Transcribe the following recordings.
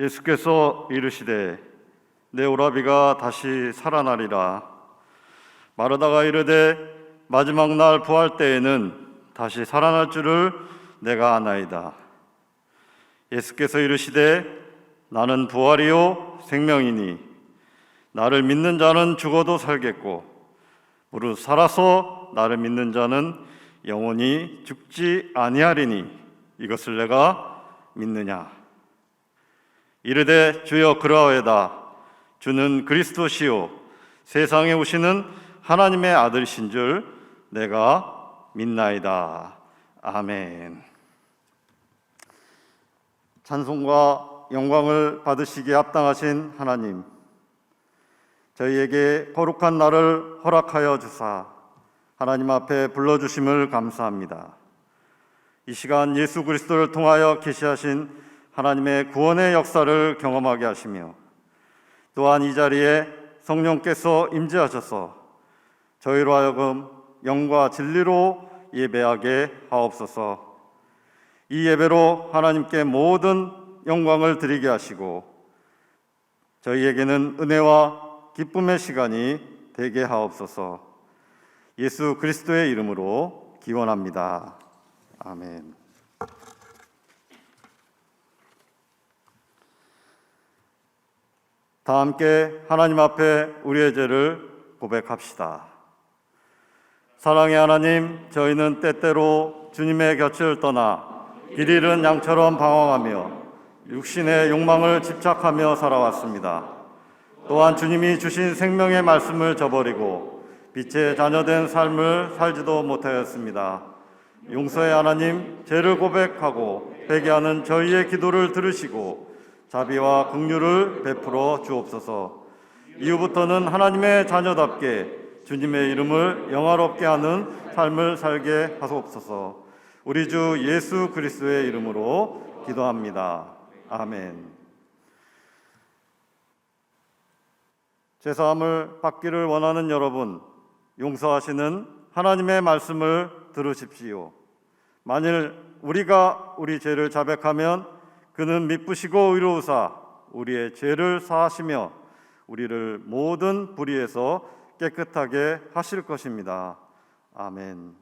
예수께서 이르시되 내 오라비가 다시 살아나리라. 마르다가 이르되 마지막 날 부활 때에는 다시 살아날 줄을 내가 아나이다. 예수께서 이르시되 나는 부활이요 생명이니 나를 믿는 자는 죽어도 살겠고 무릇 살아서 나를 믿는 자는 영원히 죽지 아니하리니 이것을 내가 믿느냐. 이르되 주여 그러하오이다. 주는 그리스도시요 세상에 오시는 하나님의 아들이신 줄 내가 믿나이다. 아멘. 찬송과 영광을 받으시기에 합당하신 하나님, 저희에게 거룩한 날을 허락하여 주사 하나님 앞에 불러주심을 감사합니다. 이 시간 예수 그리스도를 통하여 계시하신 하나님의 구원의 역사를 경험하게 하시며 또한 이 자리에 성령께서 임재하셔서 저희로 하여금 영과 진리로 예배하게 하옵소서. 이 예배로 하나님께 모든 영광을 드리게 하시고 저희에게는 은혜와 기쁨의 시간이 되게 하옵소서. 예수 그리스도의 이름으로 기원합니다. 아멘. 다 함께 하나님 앞에 우리의 죄를 고백합시다. 사랑의 하나님, 저희는 때때로 주님의 곁을 떠나 길 잃은 양처럼 방황하며 육신의 욕망을 집착하며 살아왔습니다. 또한 주님이 주신 생명의 말씀을 저버리고 빛의 자녀된 삶을 살지도 못하였습니다. 용서의 하나님, 죄를 고백하고 회개하는 저희의 기도를 들으시고 자비와 긍휼을 베풀어 주옵소서. 이후부터는 하나님의 자녀답게 주님의 이름을 영화롭게 하는 삶을 살게 하옵소서. 우리 주 예수 그리스도의 이름으로 기도합니다. 아멘. 죄사함을 받기를 원하는 여러분, 용서하시는 하나님의 말씀을 들으십시오. 만일 우리가 우리 죄를 자백하면 그는 미쁘시고 의로우사 우리의 죄를 사하시며 우리를 모든 불의에서 깨끗하게 하실 것입니다. 아멘.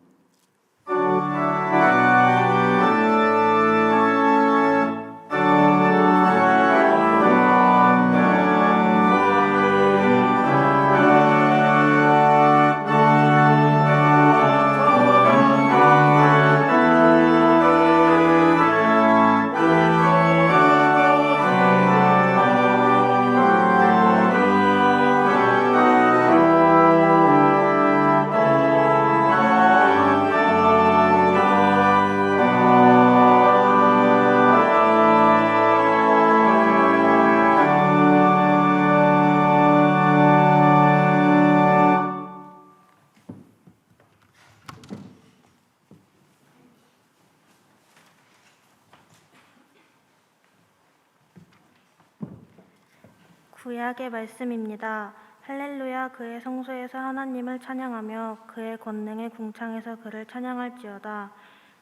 구약의 말씀입니다. 할렐루야. 그의 성소에서 하나님을 찬양하며 그의 권능의 궁창에서 그를 찬양할지어다.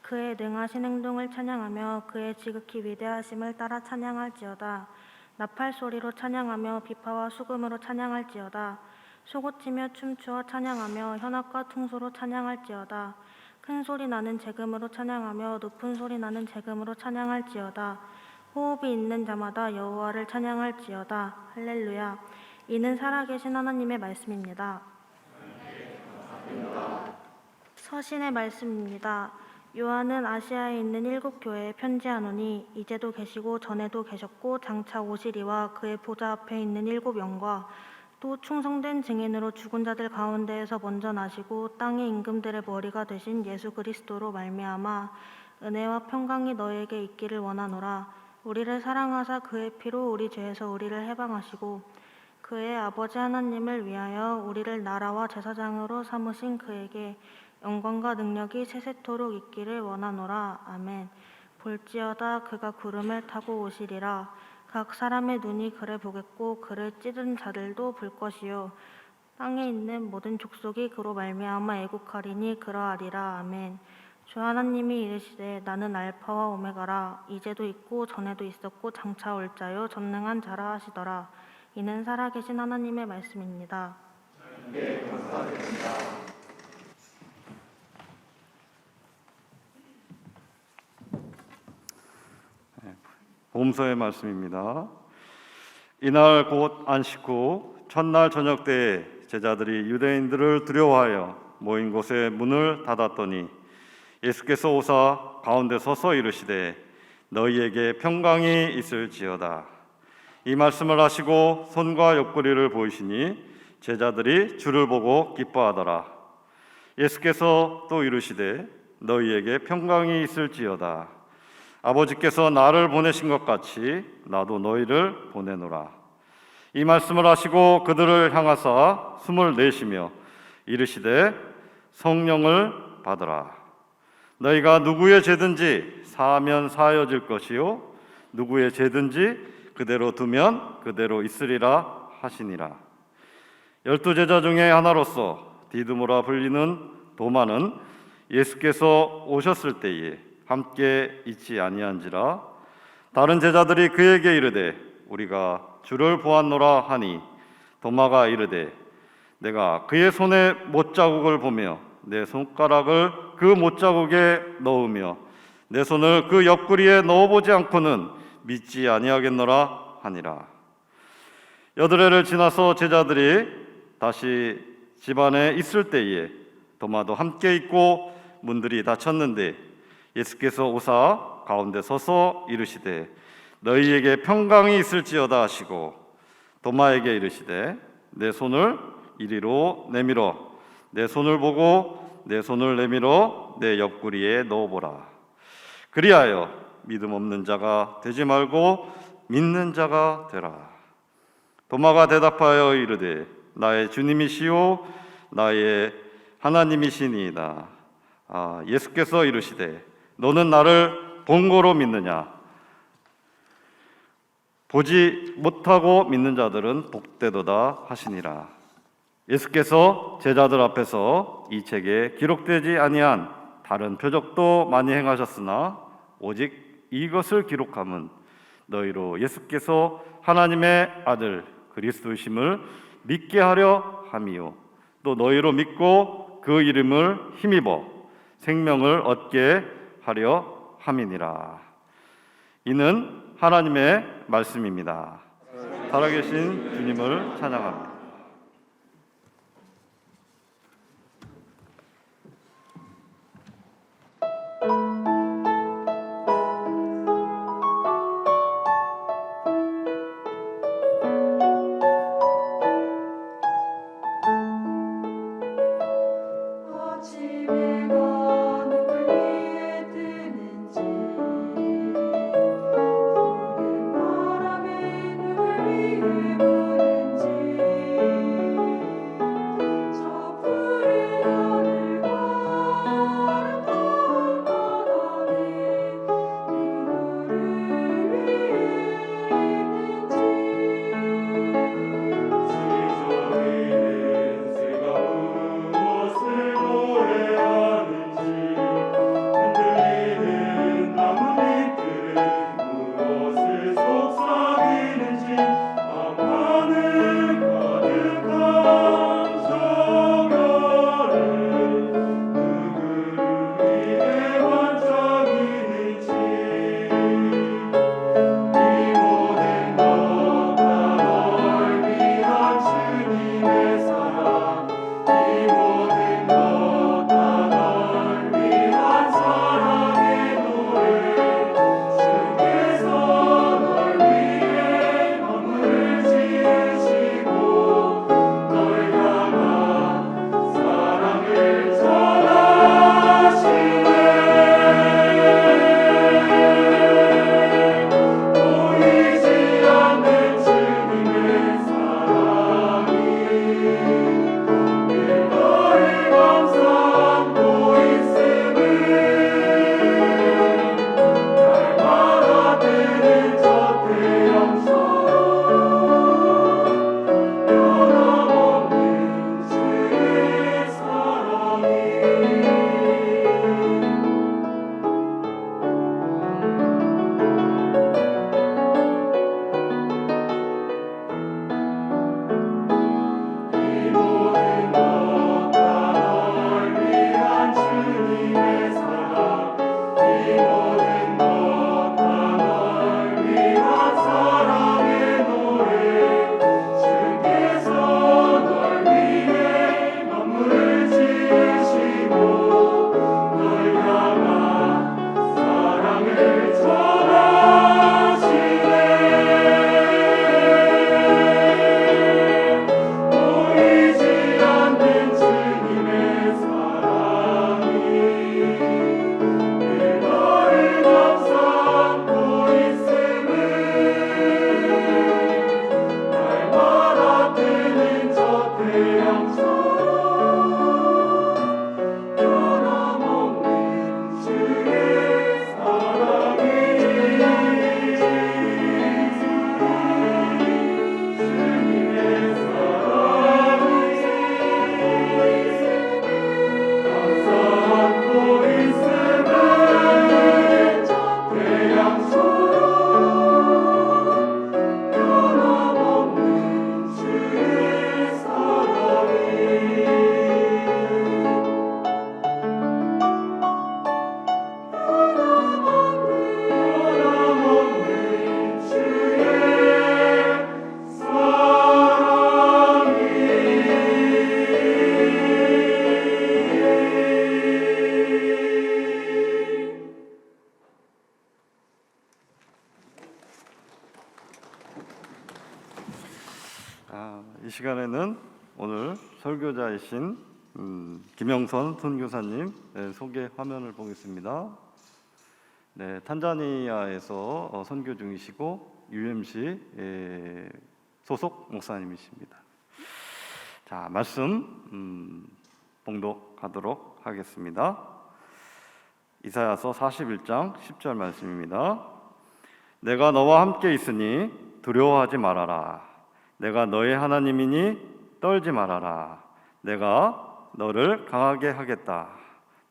그의 능하신 행동을 찬양하며 그의 지극히 위대하심을 따라 찬양할지어다. 나팔 소리로 찬양하며 비파와 수금으로 찬양할지어다. 소고치며 춤추어 찬양하며 현악과 퉁소로 찬양할지어다. 큰 소리 나는 재금으로 찬양하며 높은 소리 나는 재금으로 찬양할지어다. 호흡이 있는 자마다 여호와를 찬양할지어다. 할렐루야. 이는 살아계신 하나님의 말씀입니다. 서신의 말씀입니다. 요한은 아시아에 있는 7 교회에 편지하노니 이제도 계시고 전에도 계셨고 장차 오시리와 그의 보좌 앞에 있는 7 영과 또 충성된 증인으로 죽은 자들 가운데에서 먼저 나시고 땅의 임금들의 머리가 되신 예수 그리스도로 말미암아 은혜와 평강이 너에게 있기를 원하노라. 우리를 사랑하사 그의 피로 우리 죄에서 우리를 해방하시고 그의 아버지 하나님을 위하여 우리를 나라와 제사장으로 삼으신 그에게 영광과 능력이 세세토록 있기를 원하노라. 아멘. 볼지어다 그가 구름을 타고 오시리라. 각 사람의 눈이 그를 보겠고 그를 찌른 자들도 볼 것이요 땅에 있는 모든 족속이 그로 말미암아 애국하리니 그러하리라. 아멘. 주 하나님이 이르시되 나는 알파와 오메가라 이제도 있고 전에도 있었고 장차 올 자요 전능한 자라 하시더라. 이는 살아계신 하나님의 말씀입니다. 복음서의 말씀입니다. 이날 곧 안식 후 첫날 저녁 때에 제자들이 유대인들을 두려워하여 모인 곳에 문을 닫았더니 예수께서 오사 가운데 서서 이르시되 너희에게 평강이 있을지어다. 이 말씀을 하시고 손과 옆구리를 보이시니 제자들이 주를 보고 기뻐하더라. 예수께서 또 이르시되 너희에게 평강이 있을지어다. 아버지께서 나를 보내신 것 같이 나도 너희를 보내노라. 이 말씀을 하시고 그들을 향하사 숨을 내쉬며 이르시되 성령을 받으라. 너희가 누구의 죄든지 사하면 사하여질 것이요 누구의 죄든지 그대로 두면 그대로 있으리라 하시니라. 12 제자 중에 하나로서 디두모라 불리는 도마는 예수께서 오셨을 때에 함께 있지 아니한지라. 다른 제자들이 그에게 이르되 우리가 주를 보았노라 하니 도마가 이르되 내가 그의 손에 못자국을 보며 내 손가락을 그 못자국에 넣으며 내 손을 그 옆구리에 넣어보지 않고는 믿지 아니하겠노라 하니라. 여드레를 지나서 제자들이 다시 집안에 있을 때에 도마도 함께 있고 문들이 닫혔는데 예수께서 오사 가운데 서서 이르시되 너희에게 평강이 있을지어다 하시고 도마에게 이르시되 내 손을 이리로 내밀어 내 손을 보고 내 손을 내밀어 내 옆구리에 넣어보라. 그리하여 믿음 없는 자가 되지 말고 믿는 자가 되라. 도마가 대답하여 이르되 나의 주님이시오 나의 하나님이시니이다. 예수께서 이르시되 너는 나를 본고로 믿느냐? 보지 못하고 믿는 자들은 복되도다 하시니라. 예수께서 제자들 앞에서 이 책에 기록되지 아니한 다른 표적도 많이 행하셨으나 오직 이것을 기록함은 너희로 예수께서 하나님의 아들 그리스도이심을 믿게 하려 함이요 또 너희로 믿고 그 이름을 힘입어 생명을 얻게 하려 함이니라. 이는 하나님의 말씀입니다. 살아계신 주님을 찬양합니다. 바람이 누굴 위해 부는지 이 시간에는 오늘 설교자이신 김영선 선교사님 소개 화면을 보겠습니다. 네, 탄자니아에서 선교 중이시고 UMC 소속 목사님이십니다. 자, 말씀 봉독하도록 하겠습니다. 이사야서 41장 10절 말씀입니다. 내가 너와 함께 있으니 두려워하지 말아라. 내가 너의 하나님이니 떨지 말아라. 내가 너를 강하게 하겠다.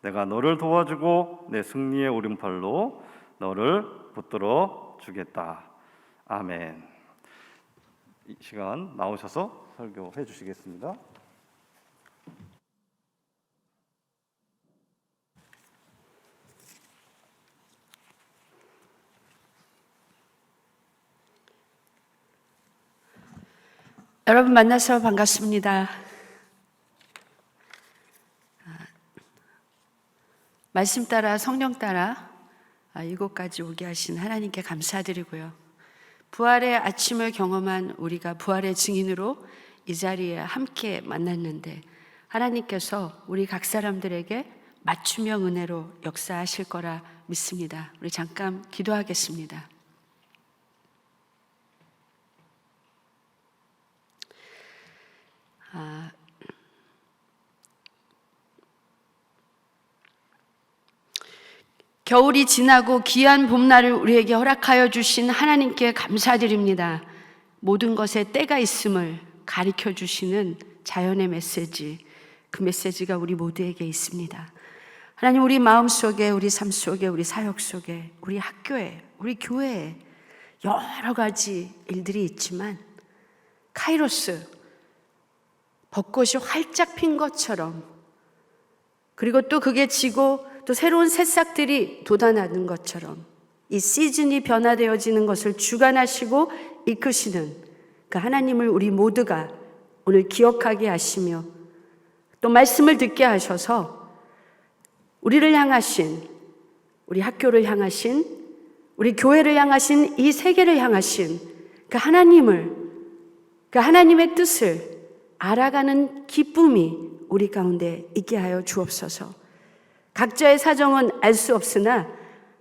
내가 너를 도와주고 내 승리의 오른팔로 너를 붙들어 주겠다. 아멘. 이 시간 나오셔서 설교해 주시겠습니다. 여러분 만나서 반갑습니다. 말씀 따라 성령 따라 이곳까지 오게 하신 하나님께 감사드리고요. 부활의 아침을 경험한 우리가 부활의 증인으로 이 자리에 함께 만났는데 하나님께서 우리 각 사람들에게 맞춤형 은혜로 역사하실 거라 믿습니다. 우리 잠깐 기도하겠습니다. 겨울이 지나고 귀한 봄날을 우리에게 허락하여 주신 하나님께 감사드립니다. 모든 것에 때가 있음을 가르쳐 주시는 자연의 메시지, 그 메시지가 우리 모두에게 있습니다. 하나님, 우리 마음속에, 우리 삶 속에, 우리 사역 속에, 우리 학교에, 우리 교회에 여러 가지 일들이 있지만 카이로스, 벚꽃이 활짝 핀 것처럼, 그리고 또 그게 지고 또 새로운 새싹들이 돋아나는 것처럼 이 시즌이 변화되어지는 것을 주관하시고 이끄시는 그 하나님을 우리 모두가 오늘 기억하게 하시며 또 말씀을 듣게 하셔서 우리를 향하신, 우리 학교를 향하신, 우리 교회를 향하신, 이 세계를 향하신 그 하나님을, 그 하나님의 뜻을 알아가는 기쁨이 우리 가운데 있게 하여 주옵소서. 각자의 사정은 알 수 없으나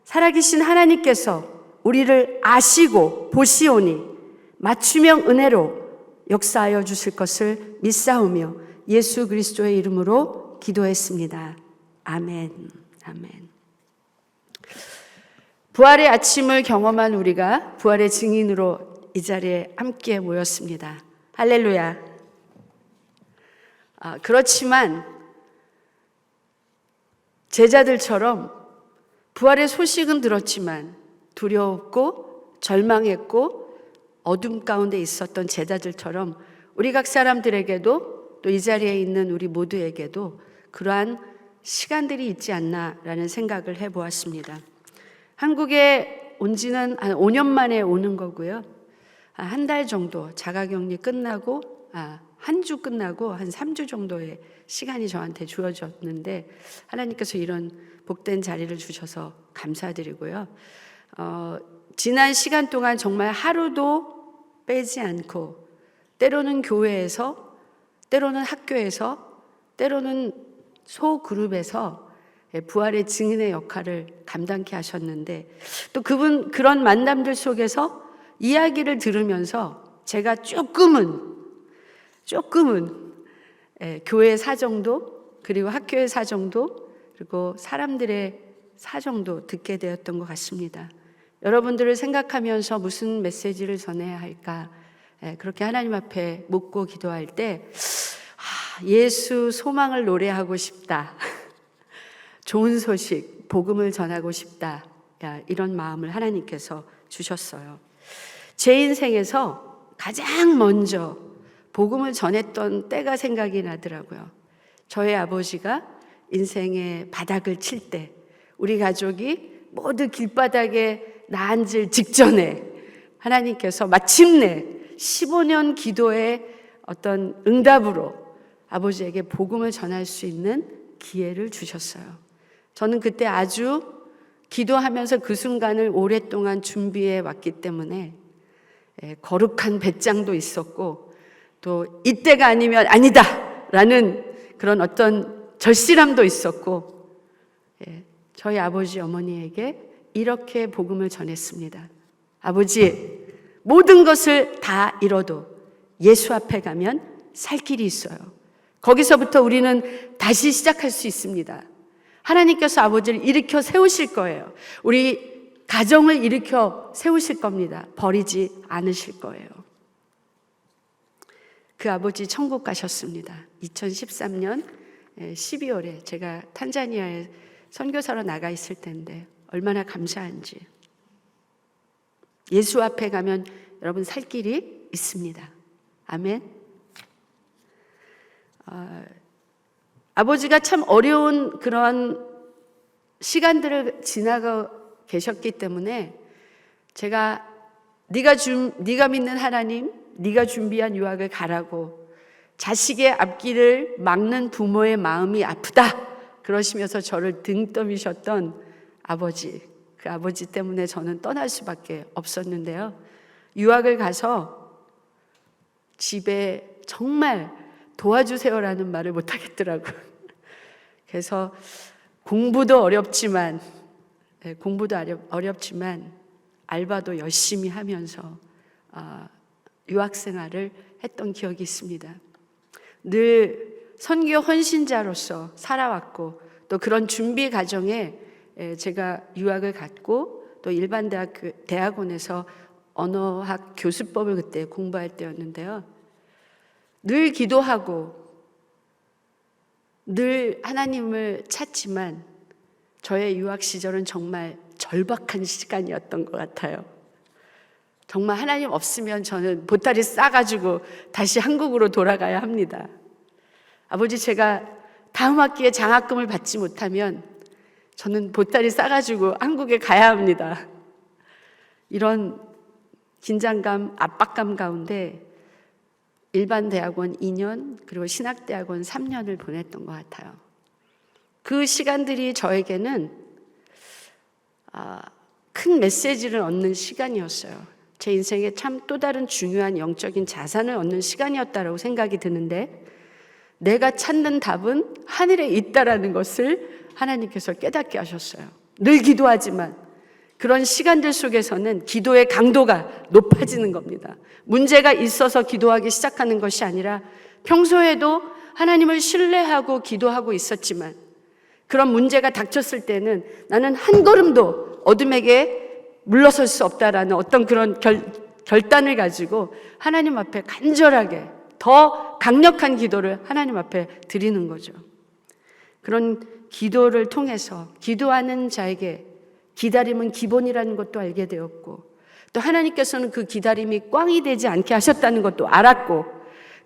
살아계신 하나님께서 우리를 아시고 보시오니 맞춤형 은혜로 역사하여 주실 것을 믿사오며 예수 그리스도의 이름으로 기도했습니다. 아멘. 아멘. 부활의 아침을 경험한 우리가 부활의 증인으로 이 자리에 함께 모였습니다. 할렐루야. 그렇지만 제자들처럼 부활의 소식은 들었지만 두려웠고 절망했고 어둠 가운데 있었던 제자들처럼 우리 각 사람들에게도 또 이 자리에 있는 우리 모두에게도 그러한 시간들이 있지 않나라는 생각을 해보았습니다. 한국에 온 지는 한 5년 만에 오는 거고요. 한 달 정도 자가격리 끝나고 한 주 끝나고 한 3주 정도의 시간이 저한테 주어졌는데 하나님께서 이런 복된 자리를 주셔서 감사드리고요. 지난 시간 동안 정말 하루도 빼지 않고 때로는 교회에서, 때로는 학교에서, 때로는 소그룹에서 부활의 증인의 역할을 감당케 하셨는데 또 그런 만남들 속에서 이야기를 들으면서 제가 조금은 교회의 사정도 그리고 학교의 사정도 그리고 사람들의 사정도 듣게 되었던 것 같습니다. 여러분들을 생각하면서 무슨 메시지를 전해야 할까 그렇게 하나님 앞에 묻고 기도할 때 예수 소망을 노래하고 싶다. 좋은 소식, 복음을 전하고 싶다. 이런 마음을 하나님께서 주셨어요. 제 인생에서 가장 먼저 복음을 전했던 때가 생각이 나더라고요. 저희 아버지가 인생의 바닥을 칠 때 우리 가족이 모두 길바닥에 나앉을 직전에 하나님께서 마침내 15년 기도의 어떤 응답으로 아버지에게 복음을 전할 수 있는 기회를 주셨어요. 저는 그때 아주 기도하면서 그 순간을 오랫동안 준비해 왔기 때문에 거룩한 배짱도 있었고 또 이때가 아니면 아니다라는 그런 어떤 절실함도 있었고, 저희 아버지 어머니에게 이렇게 복음을 전했습니다. 아버지, 모든 것을 다 잃어도 예수 앞에 가면 살 길이 있어요. 거기서부터 우리는 다시 시작할 수 있습니다. 하나님께서 아버지를 일으켜 세우실 거예요. 우리 가정을 일으켜 세우실 겁니다. 버리지 않으실 거예요. 그 아버지 천국 가셨습니다. 2013년 12월에 제가 탄자니아에 선교사로 나가 있을 때인데 얼마나 감사한지. 예수 앞에 가면 여러분 살 길이 있습니다. 아멘. 아버지가 참 어려운 그런 시간들을 지나가 계셨기 때문에 제가 네가 믿는 하나님, 네가 준비한 유학을 가라고, 자식의 앞길을 막는 부모의 마음이 아프다 그러시면서 저를 등 떠미셨던 아버지, 그 아버지 때문에 저는 떠날 수밖에 없었는데요. 유학을 가서 집에 정말 도와주세요라는 말을 못하겠더라고요. 그래서 공부도 어렵지만 알바도 열심히 하면서 유학생활을 했던 기억이 있습니다. 늘 선교 헌신자로서 살아왔고, 또 그런 준비 과정에 제가 유학을 갔고, 또 일반 대학원에서 언어학 교수법을 그때 공부할 때였는데요. 늘 기도하고 늘 하나님을 찾지만 저의 유학 시절은 정말 절박한 시간이었던 것 같아요. 정말 하나님 없으면 저는 보따리 싸가지고 다시 한국으로 돌아가야 합니다. 아버지, 제가 다음 학기에 장학금을 받지 못하면 저는 보따리 싸가지고 한국에 가야 합니다. 이런 긴장감, 압박감 가운데 일반 대학원 2년, 그리고 신학대학원 3년을 보냈던 것 같아요. 그 시간들이 저에게는 큰 메시지를 얻는 시간이었어요. 제 인생에 참 또 다른 중요한 영적인 자산을 얻는 시간이었다고 생각이 드는데, 내가 찾는 답은 하늘에 있다라는 것을 하나님께서 깨닫게 하셨어요. 늘 기도하지만 그런 시간들 속에서는 기도의 강도가 높아지는 겁니다. 문제가 있어서 기도하기 시작하는 것이 아니라 평소에도 하나님을 신뢰하고 기도하고 있었지만 그런 문제가 닥쳤을 때는 나는 한 걸음도 어둠에게 물러설 수 없다라는 어떤 그런 결단을 가지고 하나님 앞에 간절하게 더 강력한 기도를 하나님 앞에 드리는 거죠. 그런 기도를 통해서 기도하는 자에게 기다림은 기본이라는 것도 알게 되었고, 또 하나님께서는 그 기다림이 꽝이 되지 않게 하셨다는 것도 알았고,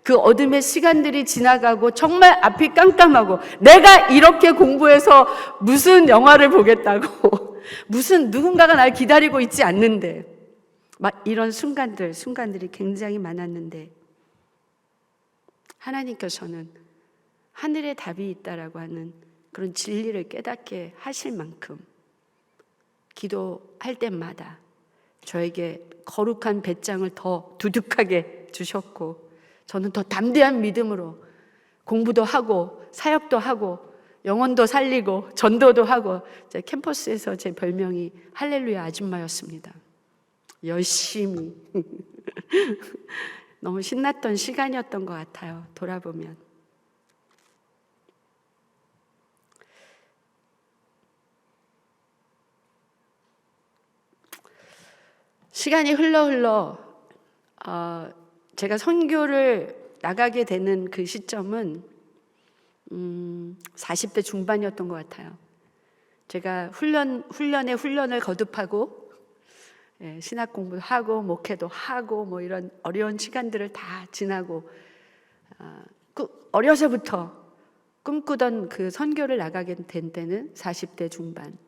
그 어둠의 시간들이 지나가고 정말 앞이 깜깜하고 내가 이렇게 공부해서 무슨 영화를 보겠다고 무슨 누군가가 날 기다리고 있지 않는데, 막 이런 순간들이 굉장히 많았는데, 하나님께서는 하늘에 답이 있다라고 하는 그런 진리를 깨닫게 하실 만큼 기도할 때마다 저에게 거룩한 배짱을 더 두둑하게 주셨고, 저는 더 담대한 믿음으로 공부도 하고 사역도 하고 영혼도 살리고 전도도 하고, 캠퍼스에서 제 별명이 할렐루야 아줌마였습니다. 열심히 너무 신났던 시간이었던 것 같아요, 돌아보면. 시간이 흘러 제가 선교를 나가게 되는 그 시점은 40대 중반이었던 것 같아요. 제가 훈련을 거듭하고 신학 공부도 하고 목회도 하고 뭐 이런 어려운 시간들을 다 지나고 어려서부터 꿈꾸던 그 선교를 나가게 된 때는 40대 중반.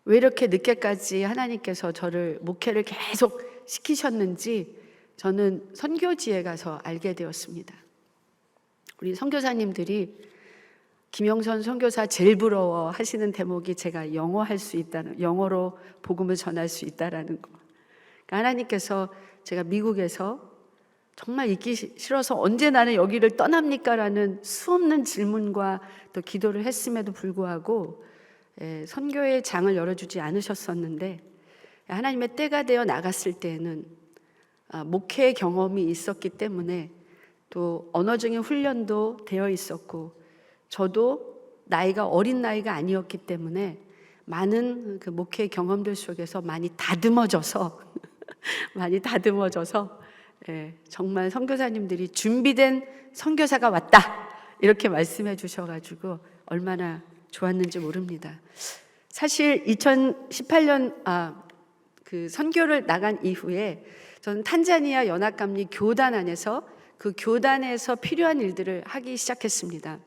왜 이렇게 늦게까지 하나님께서 저를 목회를 계속 시키셨는지 저는 선교지에 가서 알게 되었습니다. 우리 선교사님들이 김영선 선교사 제일 부러워 하시는 대목이 제가 영어로 복음을 전할 수 있다라는 거. 그러니까 하나님께서 제가 미국에서 정말 있기 싫어서 언제 나는 여기를 떠납니까? 라는 수없는 질문과 또 기도를 했음에도 불구하고 선교의 장을 열어주지 않으셨었는데, 하나님의 때가 되어 나갔을 때에는 목회 경험이 있었기 때문에 또 언어적인 훈련도 되어 있었고, 저도 나이가 어린 나이가 아니었기 때문에 많은 그 목회 경험들 속에서 많이 다듬어져서 정말 선교사님들이 준비된 선교사가 왔다 이렇게 말씀해 주셔가지고 얼마나 좋았는지 모릅니다. 사실 2018년 그 선교를 나간 이후에 저는 탄자니아 연합감리 교단 안에서 그 교단에서 필요한 일들을 하기 시작했습니다.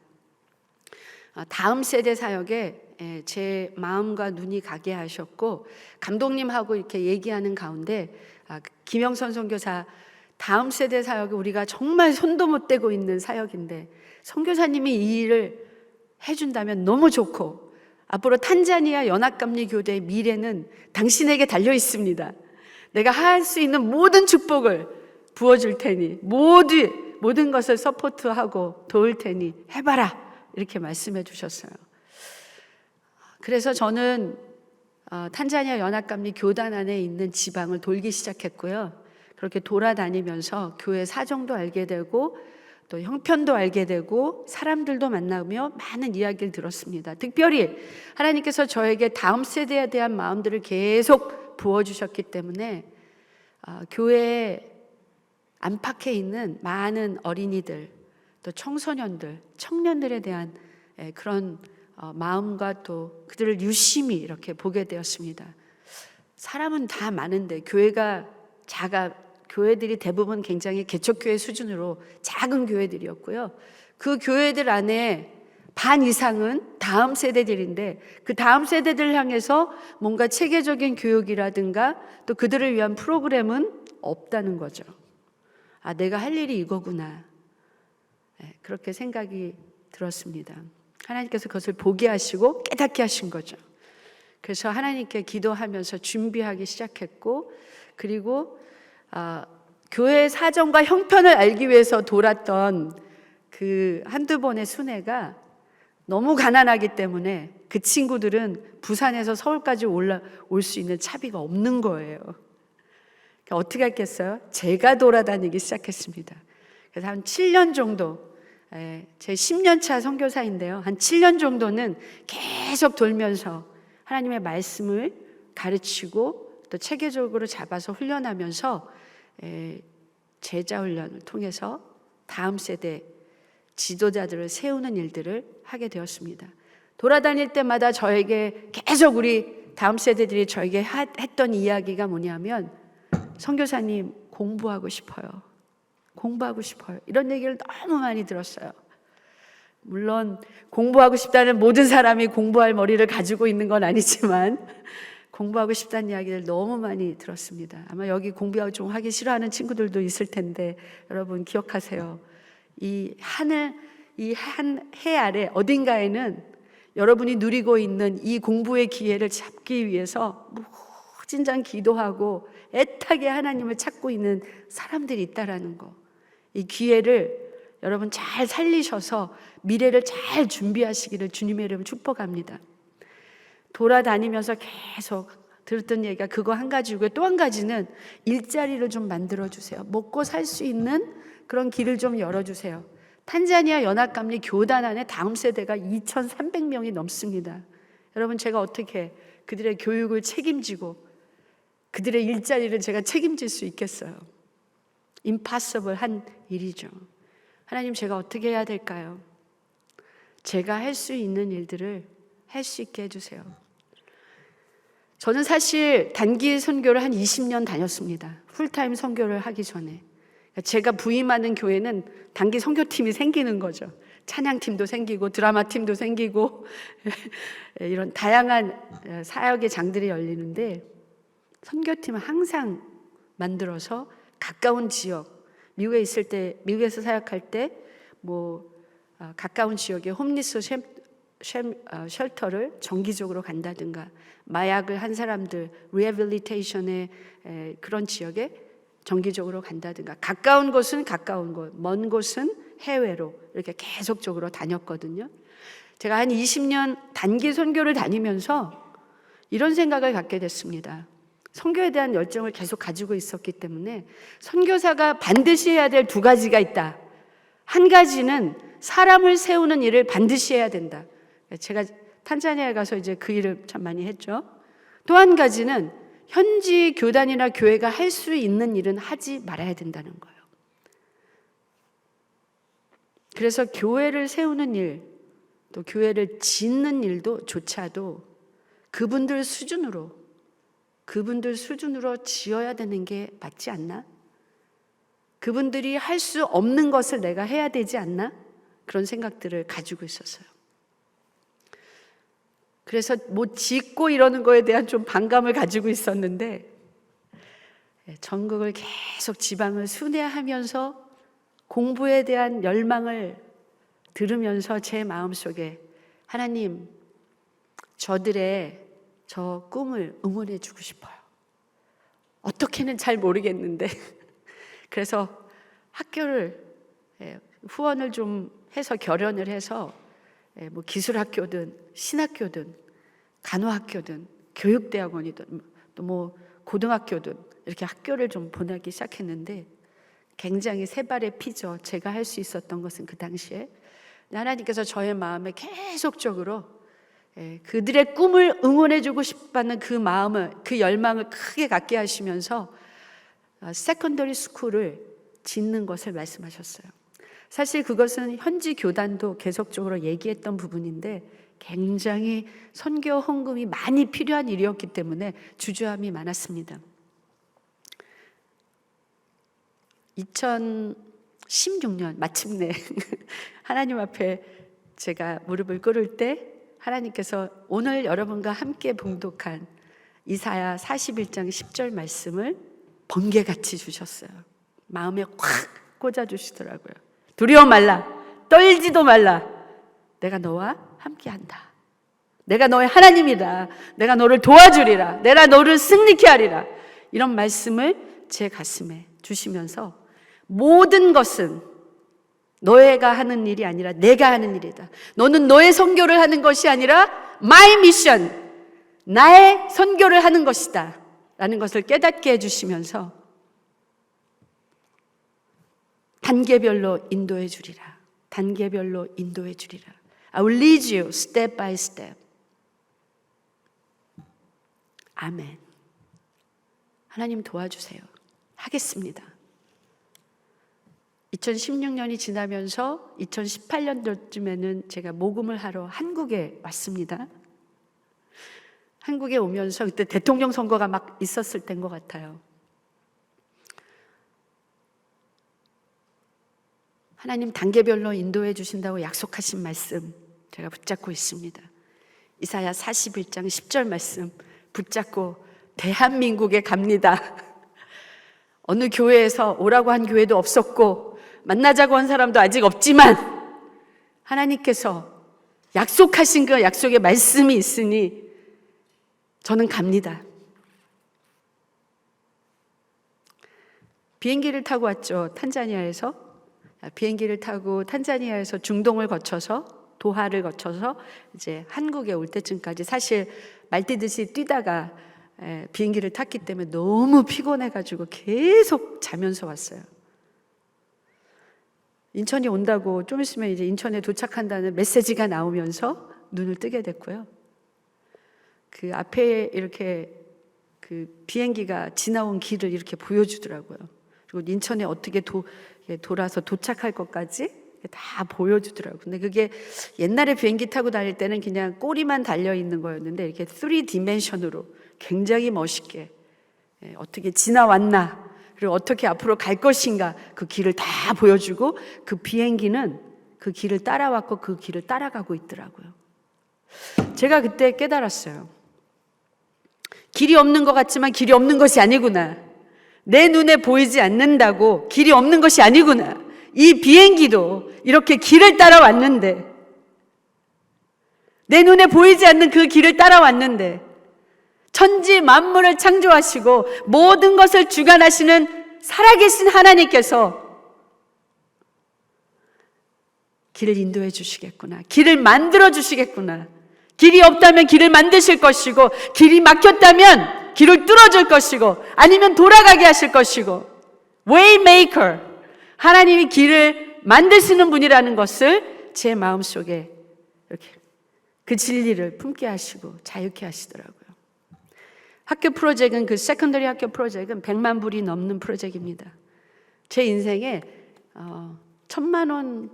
다음 세대 사역에 제 마음과 눈이 가게 하셨고, 감독님하고 이렇게 얘기하는 가운데 김영선 선교사, 다음 세대 사역에 우리가 정말 손도 못 대고 있는 사역인데 선교사님이 이 일을 해준다면 너무 좋고, 앞으로 탄자니아 연합감리 교대의 미래는 당신에게 달려 있습니다. 내가 할 수 있는 모든 축복을 부어줄 테니 모든 것을 서포트하고 도울 테니 해봐라 이렇게 말씀해 주셨어요. 그래서 저는 탄자니아 연합감리 교단 안에 있는 지방을 돌기 시작했고요. 그렇게 돌아다니면서 교회 사정도 알게 되고 또 형편도 알게 되고 사람들도 만나며 많은 이야기를 들었습니다. 특별히 하나님께서 저에게 다음 세대에 대한 마음들을 계속 부어주셨기 때문에 교회 안팎에 있는 많은 어린이들, 또 청소년들, 청년들에 대한 그런 마음과 또 그들을 유심히 이렇게 보게 되었습니다. 사람은 다 많은데 교회들이 대부분 굉장히 개척교회 수준으로 작은 교회들이었고요. 그 교회들 안에 반 이상은 다음 세대들인데 그 다음 세대들을 향해서 뭔가 체계적인 교육이라든가 또 그들을 위한 프로그램은 없다는 거죠. 내가 할 일이 이거구나. 그렇게 생각이 들었습니다. 하나님께서 그것을 보게 하시고 깨닫게 하신 거죠. 그래서 하나님께 기도하면서 준비하기 시작했고, 그리고 교회 사정과 형편을 알기 위해서 돌았던 그 한두 번의 순회가 너무 가난하기 때문에 그 친구들은 부산에서 서울까지 올 수 있는 차비가 없는 거예요. 그러니까 어떻게 했겠어요? 제가 돌아다니기 시작했습니다. 그래서 한 7년 정도, 제 10년 차 선교사인데요. 한 7년 정도는 계속 돌면서 하나님의 말씀을 가르치고 또 체계적으로 잡아서 훈련하면서 제자 훈련을 통해서 다음 세대 지도자들을 세우는 일들을 하게 되었습니다. 돌아다닐 때마다 저에게 계속 우리 다음 세대들이 저에게 했던 이야기가 뭐냐면, 선교사님 공부하고 싶어요. 이런 얘기를 너무 많이 들었어요. 물론 공부하고 싶다는 모든 사람이 공부할 머리를 가지고 있는 건 아니지만 공부하고 싶다는 이야기를 너무 많이 들었습니다. 아마 여기 공부 좀 하기 싫어하는 친구들도 있을 텐데 여러분 기억하세요. 이 한 해 아래 어딘가에는 여러분이 누리고 있는 이 공부의 기회를 잡기 위해서 무진장 기도하고 애타게 하나님을 찾고 있는 사람들이 있다라는 거. 이 기회를 여러분 잘 살리셔서 미래를 잘 준비하시기를 주님의 이름으로 축복합니다. 돌아다니면서 계속 들었던 얘기가 그거 한 가지고요. 또 한 가지는 일자리를 좀 만들어주세요. 먹고 살 수 있는 그런 길을 좀 열어주세요. 탄자니아 연합감리 교단 안에 다음 세대가 2,300명이 넘습니다. 여러분, 제가 어떻게 그들의 교육을 책임지고 그들의 일자리를 제가 책임질 수 있겠어요? 임파서블 한 일이죠. 하나님, 제가 어떻게 해야 될까요? 제가 할 수 있는 일들을 할 수 있게 해주세요. 저는 사실 단기 선교를 한 20년 다녔습니다. 풀타임 선교를 하기 전에. 제가 부임하는 교회는 단기 선교팀이 생기는 거죠. 찬양팀도 생기고 드라마 팀도 생기고 이런 다양한 사역의 장들이 열리는데, 선교팀은 항상 만들어서 가까운 지역, 미국에서 사역할 때 가까운 지역에 홈리스 쉘터를 정기적으로 간다든가, 마약을 한 사람들 리해빌리테이션의 그런 지역에 정기적으로 간다든가, 가까운 곳은 가까운 곳, 먼 곳은 해외로 이렇게 계속적으로 다녔거든요. 제가 한 20년 단기 선교를 다니면서 이런 생각을 갖게 됐습니다. 선교에 대한 열정을 계속 가지고 있었기 때문에 선교사가 반드시 해야 될 두 가지가 있다. 한 가지는 사람을 세우는 일을 반드시 해야 된다. 제가 탄자니아에 가서 이제 그 일을 참 많이 했죠. 또 한 가지는 현지 교단이나 교회가 할 수 있는 일은 하지 말아야 된다는 거예요. 그래서 교회를 세우는 일, 또 교회를 짓는 일도 조차도 그분들 수준으로 지어야 되는 게 맞지 않나? 그분들이 할 수 없는 것을 내가 해야 되지 않나? 그런 생각들을 가지고 있었어요. 그래서 뭐 짓고 이러는 거에 대한 좀 반감을 가지고 있었는데, 전국을 계속 지방을 순회하면서 공부에 대한 열망을 들으면서 제 마음속에 하나님, 저들의 저 꿈을 응원해 주고 싶어요. 어떻게는 잘 모르겠는데 그래서 학교를 후원을 좀 해서 결연을 해서 뭐 기술학교든 신학교든 간호학교든 교육대학원이든 또 뭐 고등학교든 이렇게 학교를 좀 보내기 시작했는데 굉장히 세 발의 피죠. 제가 할 수 있었던 것은 그 당시에 하나님께서 저의 마음에 계속적으로 그들의 꿈을 응원해주고 싶다는 그 마음을, 그 열망을 크게 갖게 하시면서 세컨더리 스쿨을 짓는 것을 말씀하셨어요. 사실 그것은 현지 교단도 계속적으로 얘기했던 부분인데 굉장히 선교 헌금이 많이 필요한 일이었기 때문에 주저함이 많았습니다. 2016년 마침내 하나님 앞에 제가 무릎을 꿇을 때 하나님께서 오늘 여러분과 함께 봉독한 이사야 41장 10절 말씀을 번개같이 주셨어요. 마음에 확 꽂아주시더라고요. 두려워 말라, 떨지도 말라. 내가 너와 함께한다. 내가 너의 하나님이다. 내가 너를 도와주리라. 내가 너를 승리케 하리라. 이런 말씀을 제 가슴에 주시면서 모든 것은 너희가 하는 일이 아니라 내가 하는 일이다. 너는 너의 선교를 하는 것이 아니라 my mission, 나의 선교를 하는 것이다 라는 것을 깨닫게 해주시면서 단계별로 인도해 주리라. 단계별로 인도해 주리라. I will lead you step by step. 아멘. 하나님 도와주세요. 하겠습니다. 2016년이 지나면서 2018년도쯤에는 제가 모금을 하러 한국에 왔습니다. 한국에 오면서 그때 대통령 선거가 막 있었을 때인 것 같아요. 하나님 단계별로 인도해 주신다고 약속하신 말씀 제가 붙잡고 있습니다. 이사야 41장 10절 말씀 붙잡고 대한민국에 갑니다. 어느 교회에서 오라고 한 교회도 없었고 만나자고 한 사람도 아직 없지만 하나님께서 약속하신 그 약속의 말씀이 있으니 저는 갑니다. 비행기를 타고 왔죠. 탄자니아에서. 비행기를 타고 탄자니아에서 중동을 거쳐서 도하를 거쳐서 이제 한국에 올 때쯤까지 사실 말뛰듯이 뛰다가 비행기를 탔기 때문에 너무 피곤해가지고 계속 자면서 왔어요. 인천이 온다고 좀 있으면 이제 인천에 도착한다는 메시지가 나오면서 눈을 뜨게 됐고요. 그 앞에 이렇게 그 비행기가 지나온 길을 이렇게 보여주더라고요. 그리고 인천에 어떻게 돌아서 도착할 것까지 다 보여주더라고요. 근데 그게 옛날에 비행기 타고 다닐 때는 그냥 꼬리만 달려있는 거였는데 이렇게 3디멘션으로 굉장히 멋있게 어떻게 지나왔나 그리고 어떻게 앞으로 갈 것인가 그 길을 다 보여주고 그 비행기는 그 길을 따라왔고 그 길을 따라가고 있더라고요. 제가 그때 깨달았어요. 길이 없는 것 같지만 길이 없는 것이 아니구나. 내 눈에 보이지 않는다고 길이 없는 것이 아니구나. 이 비행기도 이렇게 길을 따라왔는데 내 눈에 보이지 않는 그 길을 따라왔는데 천지 만물을 창조하시고 모든 것을 주관하시는 살아계신 하나님께서 길을 인도해 주시겠구나. 길을 만들어 주시겠구나. 길이 없다면 길을 만드실 것이고, 길이 막혔다면 길을 뚫어줄 것이고, 아니면 돌아가게 하실 것이고, Waymaker, 하나님이 길을 만드시는 분이라는 것을 제 마음속에 이렇게 그 진리를 품게 하시고 자유케 하시더라고요. 학교 프로젝트는, 그 세컨더리 학교 프로젝트는 100만 불이 넘는 프로젝트입니다. 제 인생에 1,000만 원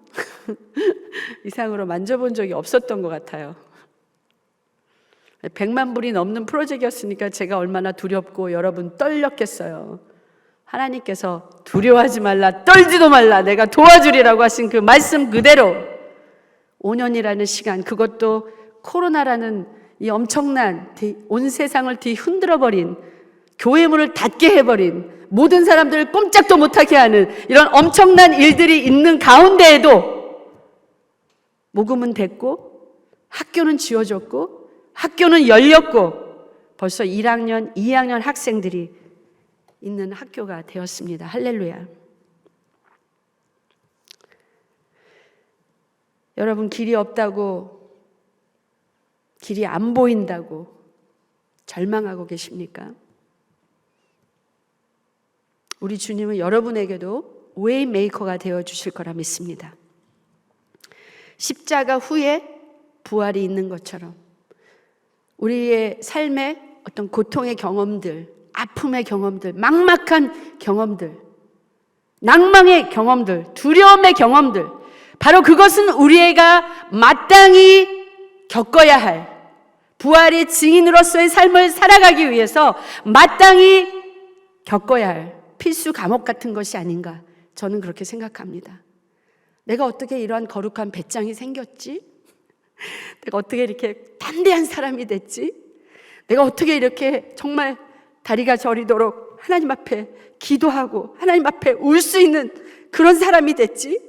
이상으로 만져본 적이 없었던 것 같아요. 100만 불이 넘는 프로젝트였으니까 제가 얼마나 두렵고 여러분 떨렸겠어요. 하나님께서 두려워하지 말라, 떨지도 말라, 내가 도와주리라고 하신 그 말씀 그대로 5년이라는 시간, 그것도 코로나라는 이 엄청난 온 세상을 뒤흔들어버린, 교회 문을 닫게 해버린, 모든 사람들을 꼼짝도 못하게 하는 이런 엄청난 일들이 있는 가운데에도 모금은 됐고, 학교는 지어졌고, 학교는 열렸고, 벌써 1학년, 2학년 학생들이 있는 학교가 되었습니다. 할렐루야. 여러분, 길이 없다고, 길이 안 보인다고 절망하고 계십니까? 우리 주님은 여러분에게도 웨이메이커가 되어 주실 거라 믿습니다. 십자가 후에 부활이 있는 것처럼 우리의 삶의 어떤 고통의 경험들, 아픔의 경험들, 막막한 경험들, 낭망의 경험들, 두려움의 경험들, 바로 그것은 우리가 마땅히 겪어야 할, 부활의 증인으로서의 삶을 살아가기 위해서 마땅히 겪어야 할 필수 과목 같은 것이 아닌가, 저는 그렇게 생각합니다. 내가 어떻게 이러한 거룩한 배짱이 생겼지? 내가 어떻게 이렇게 담대한 사람이 됐지? 내가 어떻게 이렇게 정말 다리가 저리도록 하나님 앞에 기도하고 하나님 앞에 울 수 있는 그런 사람이 됐지?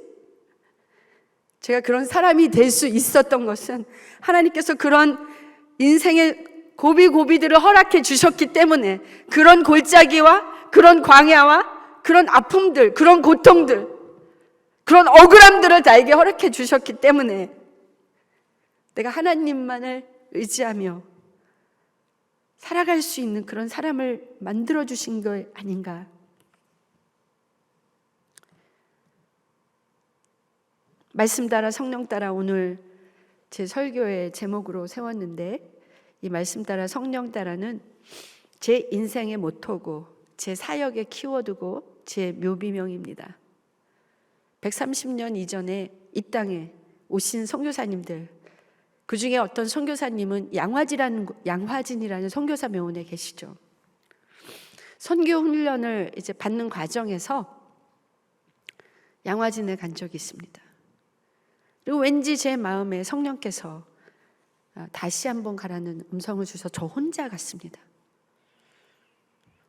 제가 그런 사람이 될 수 있었던 것은 하나님께서 그런 인생의 고비고비들을 허락해 주셨기 때문에, 그런 골짜기와 그런 광야와 그런 아픔들, 그런 고통들, 그런 억울함들을 나에게 허락해 주셨기 때문에 내가 하나님만을 의지하며 살아갈 수 있는 그런 사람을 만들어 주신 거 아닌가. 말씀 따라 성령 따라 오늘 제 설교의 제목으로 세웠는데, 이 말씀 따라 성령 따라는 제 인생의 모토고 제 사역의 키워드고 제 묘비명입니다. 130년 이전에 이 땅에 오신 선교사님들, 그 중에 어떤 선교사님은 양화진이라는 선교사 명원에 계시죠. 선교 훈련을 이제 받는 과정에서 양화진에 간 적이 있습니다. 그리고 왠지 제 마음에 성령께서 다시 한번 가라는 음성을 주셔서 저 혼자 갔습니다.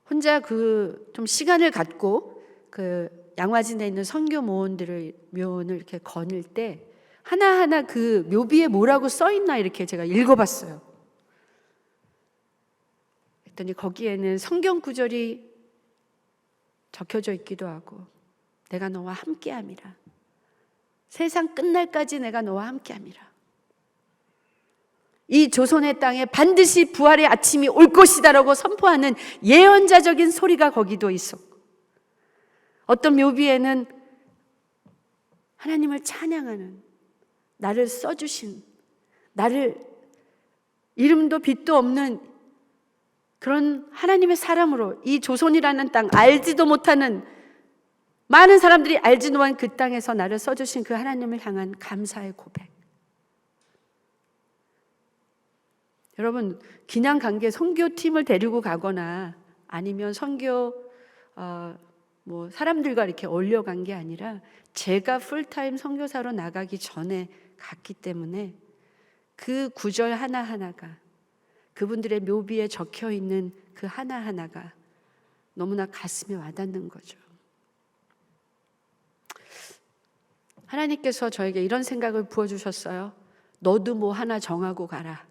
혼자 좀 시간을 갖고 그 양화진에 있는 선교 묘원을 이렇게 거닐 때 하나하나 그 묘비에 뭐라고 써 있나 이렇게 제가 읽어봤어요. 그랬더니 거기에는 성경 구절이 적혀져 있기도 하고, 내가 너와 함께함이라, 세상 끝날까지 내가 너와 함께함이라, 이 조선의 땅에 반드시 부활의 아침이 올 것이다라고 선포하는 예언자적인 소리가 거기도 있었고, 어떤 묘비에는 하나님을 찬양하는, 나를 써주신, 나를 이름도 빛도 없는 그런 하나님의 사람으로 이 조선이라는 땅, 알지도 못하는, 많은 사람들이 알지도 못한 그 땅에서 나를 써주신 그 하나님을 향한 감사의 고백. 여러분, 그냥 관계 선교팀을 데리고 가거나 아니면 선교 사람들과 이렇게 어울려간 게 아니라 제가 풀타임 선교사로 나가기 전에 갔기 때문에 그 구절 하나하나가, 그분들의 묘비에 적혀 있는 그 하나하나가 너무나 가슴에 와닿는 거죠. 하나님께서 저에게 이런 생각을 부어주셨어요. 너도 뭐 하나 정하고 가라.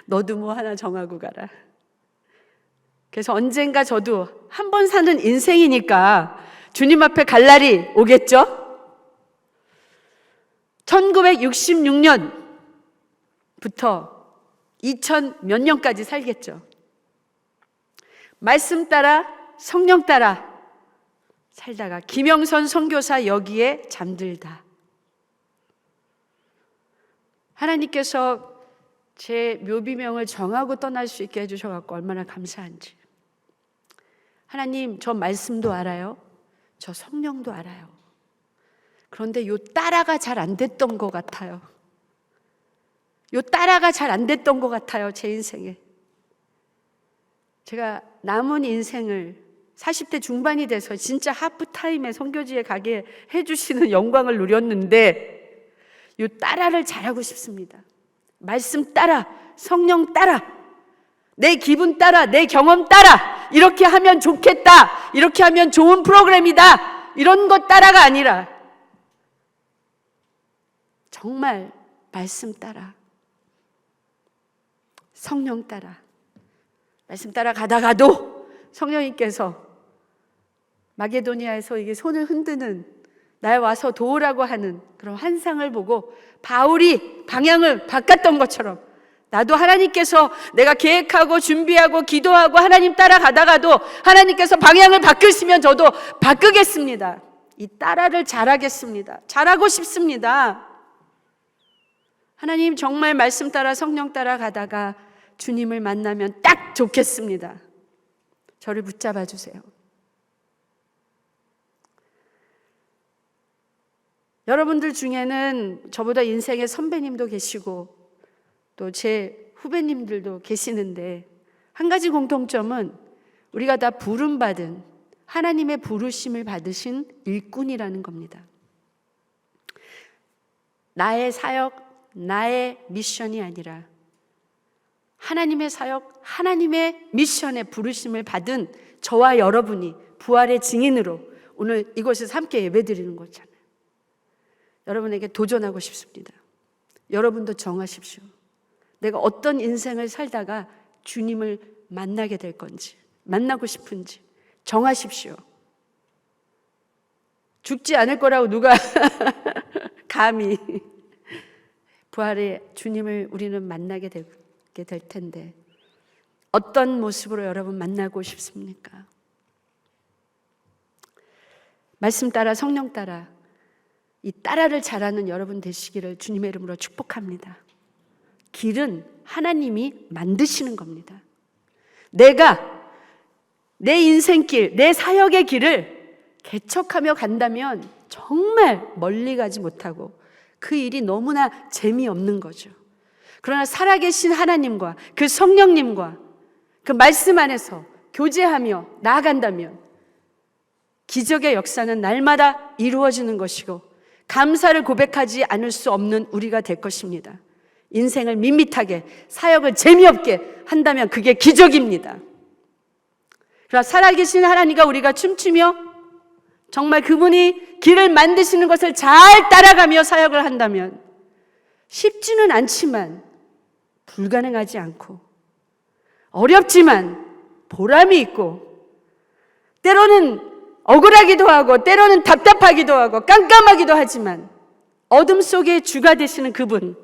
너도 뭐 하나 정하고 가라. 그래서 언젠가 저도 한 번 사는 인생이니까 주님 앞에 갈 날이 오겠죠? 1966년부터 2000 몇 년까지 살겠죠. 말씀 따라 성령 따라 살다가 김영선 선교사 여기에 잠들다. 하나님께서 제 묘비명을 정하고 떠날 수 있게 해주셔서 얼마나 감사한지. 하나님, 저 말씀도 알아요. 저 성령도 알아요. 그런데 요 따라가 잘 안 됐던 것 같아요. 요 따라가 잘 안 됐던 것 같아요, 제 인생에. 제가 남은 인생을 40대 중반이 돼서 진짜 하프타임에 선교지에 가게 해주시는 영광을 누렸는데 요 따라를 잘하고 싶습니다. 말씀 따라, 성령 따라, 내 기분 따라, 내 경험 따라, 이렇게 하면 좋겠다, 이렇게 하면 좋은 프로그램이다, 이런 것 따라가 아니라 정말 말씀 따라, 성령 따라. 말씀 따라 가다가도 성령님께서 마게도니아에서 이게 손을 흔드는, 날 와서 도우라고 하는 그런 환상을 보고 바울이 방향을 바꿨던 것처럼 나도 하나님께서 내가 계획하고 준비하고 기도하고 하나님 따라가다가도 하나님께서 방향을 바꾸시면 저도 바꾸겠습니다. 이 따라를 잘하겠습니다. 잘하고 싶습니다. 하나님, 정말 말씀 따라 성령 따라 가다가 주님을 만나면 딱 좋겠습니다. 저를 붙잡아 주세요. 여러분들 중에는 저보다 인생의 선배님도 계시고 또 제 후배님들도 계시는데 한 가지 공통점은 우리가 다 부름받은, 하나님의 부르심을 받으신 일꾼이라는 겁니다. 나의 사역, 나의 미션이 아니라 하나님의 사역, 하나님의 미션에 부르심을 받은 저와 여러분이 부활의 증인으로 오늘 이곳에서 함께 예배드리는 거잖아요. 여러분에게 도전하고 싶습니다. 여러분도 정하십시오. 내가 어떤 인생을 살다가 주님을 만나게 될 건지, 만나고 싶은지 정하십시오. 죽지 않을 거라고 누가 감히. 부활의 주님을 우리는 만나게 될 텐데 어떤 모습으로 여러분 만나고 싶습니까? 말씀 따라 성령 따라 이 따라를 잘하는 여러분 되시기를 주님의 이름으로 축복합니다. 길은 하나님이 만드시는 겁니다. 내가 내 인생길, 내 사역의 길을 개척하며 간다면 정말 멀리 가지 못하고 그 일이 너무나 재미없는 거죠. 그러나 살아계신 하나님과 그 성령님과 그 말씀 안에서 교제하며 나아간다면 기적의 역사는 날마다 이루어지는 것이고 감사를 고백하지 않을 수 없는 우리가 될 것입니다. 인생을 밋밋하게, 사역을 재미없게 한다면 그게 기적입니다. 그러나 살아계신 하나님과 우리가 춤추며 정말 그분이 길을 만드시는 것을 잘 따라가며 사역을 한다면 쉽지는 않지만 불가능하지 않고 어렵지만 보람이 있고 때로는 억울하기도 하고 때로는 답답하기도 하고 깜깜하기도 하지만 어둠 속에 주가 되시는 그분,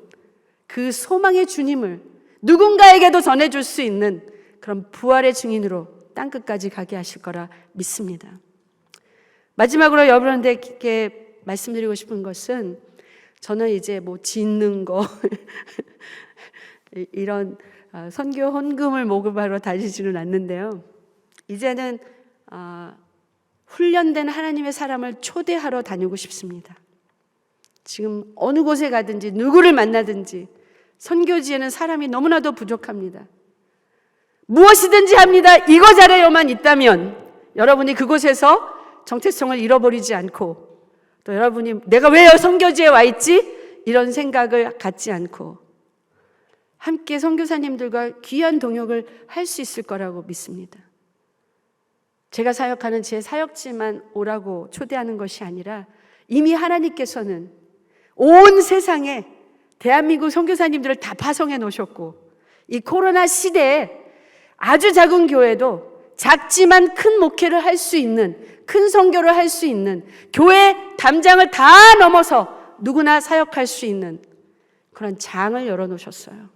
그 소망의 주님을 누군가에게도 전해줄 수 있는 그런 부활의 증인으로 땅끝까지 가게 하실 거라 믿습니다. 마지막으로 여러분들께 말씀드리고 싶은 것은 저는 이제 뭐 짓는 거 이런 선교 헌금을 모금하러 다니지는 않는데요. 이제는 훈련된 하나님의 사람을 초대하러 다니고 싶습니다. 지금 어느 곳에 가든지 누구를 만나든지 선교지에는 사람이 너무나도 부족합니다. 무엇이든지 합니다. 이거 잘해요만 있다면 여러분이 그곳에서 정체성을 잃어버리지 않고 또 여러분이 내가 왜 선교지에 와 있지? 이런 생각을 갖지 않고 함께 선교사님들과 귀한 동역을 할 수 있을 거라고 믿습니다. 제가 사역하는 제 사역지만 오라고 초대하는 것이 아니라 이미 하나님께서는 온 세상에 대한민국 선교사님들을 다 파송해 놓으셨고 이 코로나 시대에 아주 작은 교회도 작지만 큰 목회를 할 수 있는, 큰 선교를 할 수 있는, 교회 담장을 다 넘어서 누구나 사역할 수 있는 그런 장을 열어놓으셨어요.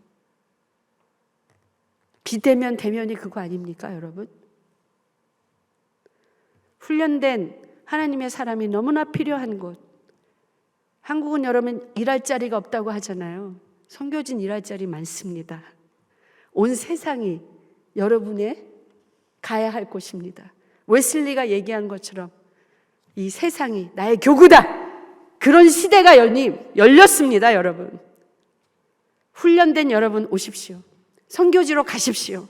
비대면 대면이 그거 아닙니까, 여러분? 훈련된 하나님의 사람이 너무나 필요한 곳. 한국은 여러분 일할 자리가 없다고 하잖아요. 선교진 일할 자리 많습니다. 온 세상이 여러분의 가야 할 곳입니다. 웨슬리가 얘기한 것처럼 이 세상이 나의 교구다. 그런 시대가 열렸습니다, 여러분. 훈련된 여러분 오십시오. 선교지로 가십시오.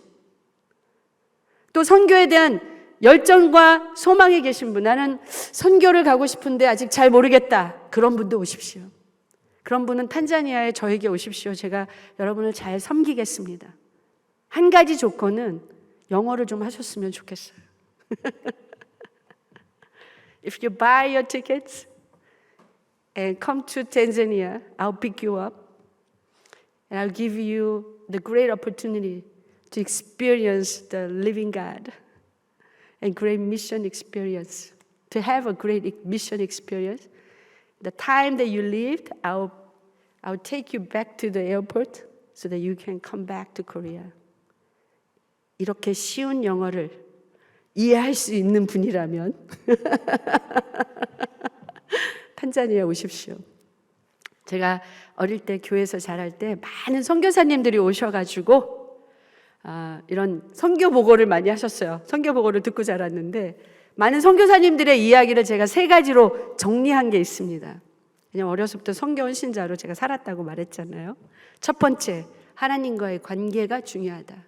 또 선교에 대한 열정과 소망이 계신 분, 나는 선교를 가고 싶은데 아직 잘 모르겠다. 그런 분도 오십시오. 그런 분은 탄자니아에 저에게 오십시오. 제가 여러분을 잘 섬기겠습니다. 한 가지 조건은 영어를 좀 하셨으면 좋겠어요. If you buy your tickets and come to Tanzania, I'll pick you up and I'll give you the great opportunity to experience the living God and great mission experience. To have a great mission experience. The time that you lived, I'll take you back to the airport so that you can come back to Korea. 이렇게 쉬운 영어를 이해할 수 있는 분이라면 탄자니아 오십시오. 제가 어릴 때 교회에서 자랄 때 많은 선교사님들이 오셔가지고 이런 선교 보고를 많이 하셨어요. 선교 보고를 듣고 자랐는데 많은 선교사님들의 이야기를 제가 3가지로 정리한 게 있습니다. 그냥 어려서부터 선교원 신자로 제가 살았다고 말했잖아요. 첫 번째, 하나님과의 관계가 중요하다.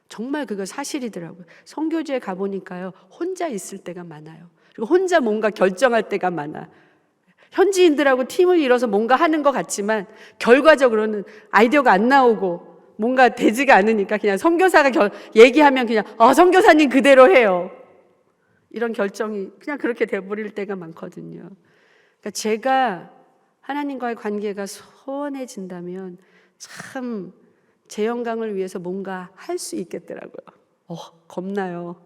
정말 그거 사실이더라고요. 선교지에 가보니까요, 혼자 있을 때가 많아요. 그리고 혼자 뭔가 결정할 때가 많아. 현지인들하고 팀을 이뤄서 뭔가 하는 것 같지만 결과적으로는 아이디어가 안 나오고 뭔가 되지가 않으니까 그냥 선교사가 얘기하면 그냥 선교사님 그대로 해요. 이런 결정이 그냥 그렇게 돼버릴 때가 많거든요. 그러니까 제가 하나님과의 관계가 소원해진다면 참 제 영광을 위해서 뭔가 할 수 있겠더라고요. 겁나요.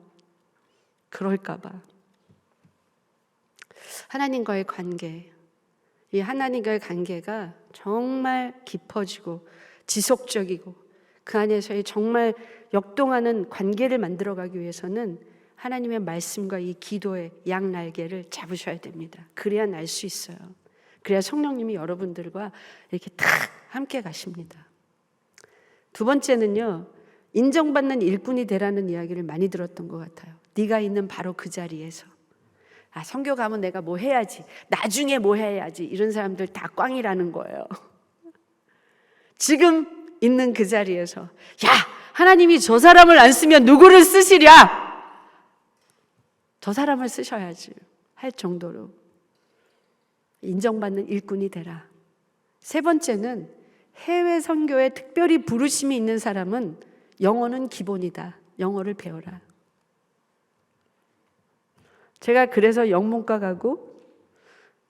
그럴까 봐. 하나님과의 관계, 이 하나님과의 관계가 정말 깊어지고 지속적이고 그 안에서의 정말 역동하는 관계를 만들어가기 위해서는 하나님의 말씀과 이 기도의 양날개를 잡으셔야 됩니다. 그래야 날 수 있어요. 그래야 성령님이 여러분들과 이렇게 탁 함께 가십니다. 두 번째는요, 인정받는 일꾼이 되라는 이야기를 많이 들었던 것 같아요. 네가 있는 바로 그 자리에서 선교 가면 내가 뭐 해야지, 나중에 뭐 해야지, 이런 사람들 다 꽝이라는 거예요. 지금 있는 그 자리에서 하나님이 저 사람을 안 쓰면 누구를 쓰시랴? 저 사람을 쓰셔야지 할 정도로 인정받는 일꾼이 되라. 세 번째는 해외 선교에 특별히 부르심이 있는 사람은 영어는 기본이다. 영어를 배워라. 제가 그래서 영문과 가고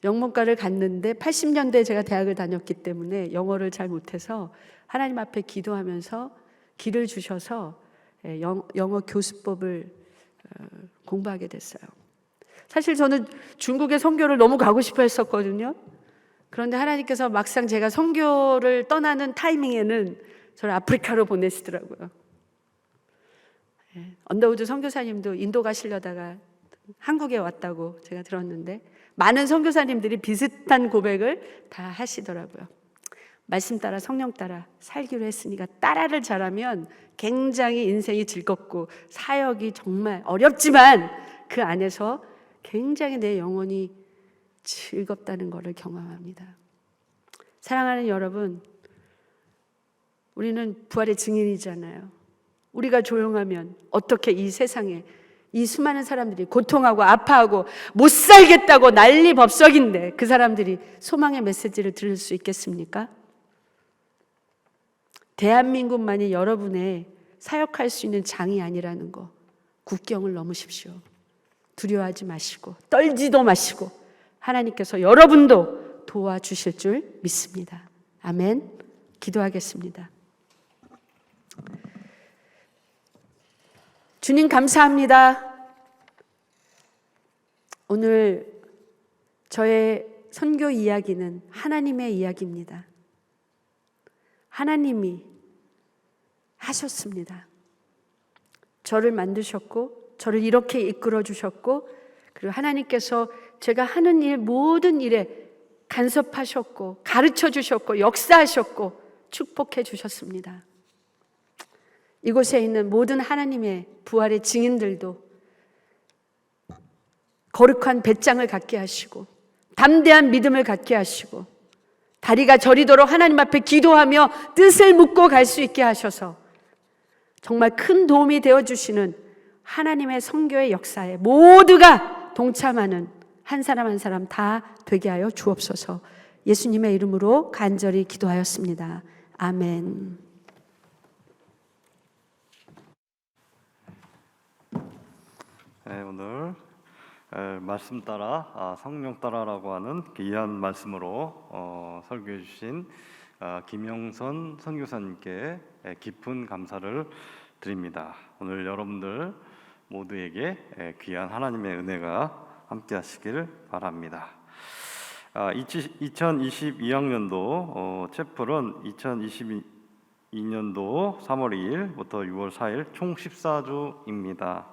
영문과를 갔는데 80년대에 제가 대학을 다녔기 때문에 영어를 잘 못해서 하나님 앞에 기도하면서 길을 주셔서 영어 교수법을 공부하게 됐어요. 사실 저는 중국에 선교를 너무 가고 싶어 했었거든요. 그런데 하나님께서 막상 제가 선교를 떠나는 타이밍에는 저를 아프리카로 보내시더라고요. 언더우드 선교사님도 인도 가시려다가 한국에 왔다고 제가 들었는데 많은 선교사님들이 비슷한 고백을 다 하시더라고요. 말씀 따라 성령 따라 살기로 했으니까 따라를 잘하면 굉장히 인생이 즐겁고 사역이 정말 어렵지만 그 안에서 굉장히 내 영혼이 즐겁다는 것을 경험합니다. 사랑하는 여러분, 우리는 부활의 증인이잖아요. 우리가 조용하면 어떻게 이 세상에 이 수많은 사람들이 고통하고 아파하고 못 살겠다고 난리법석인데 그 사람들이 소망의 메시지를 들을 수 있겠습니까? 대한민국만이 여러분의 사역할 수 있는 장이 아니라는 거, 국경을 넘으십시오. 두려워하지 마시고 떨지도 마시고 하나님께서 여러분도 도와주실 줄 믿습니다. 아멘. 기도하겠습니다. 주님 감사합니다. 오늘 저의 선교 이야기는 하나님의 이야기입니다. 하나님이 하셨습니다. 저를 만드셨고 저를 이렇게 이끌어 주셨고, 그리고 하나님께서 제가 하는 일 모든 일에 간섭하셨고 가르쳐 주셨고 역사하셨고 축복해 주셨습니다. 이곳에 있는 모든 하나님의 부활의 증인들도 거룩한 배짱을 갖게 하시고 담대한 믿음을 갖게 하시고 다리가 저리도록 하나님 앞에 기도하며 뜻을 묻고 갈 수 있게 하셔서 정말 큰 도움이 되어주시는 하나님의 선교의 역사에 모두가 동참하는 한 사람 한 사람 다 되게 하여 주옵소서. 예수님의 이름으로 간절히 기도하였습니다. 아멘. 네, 오늘 말씀 따라 성령 따라라고 하는 귀한 말씀으로 설교해 주신 김영선 선교사님께 깊은 감사를 드립니다. 오늘 여러분들 모두에게 귀한 하나님의 은혜가 함께 하시길 바랍니다. 2022학년도 채플은 2022년도 3월 2일부터 6월 4일 총 14주입니다.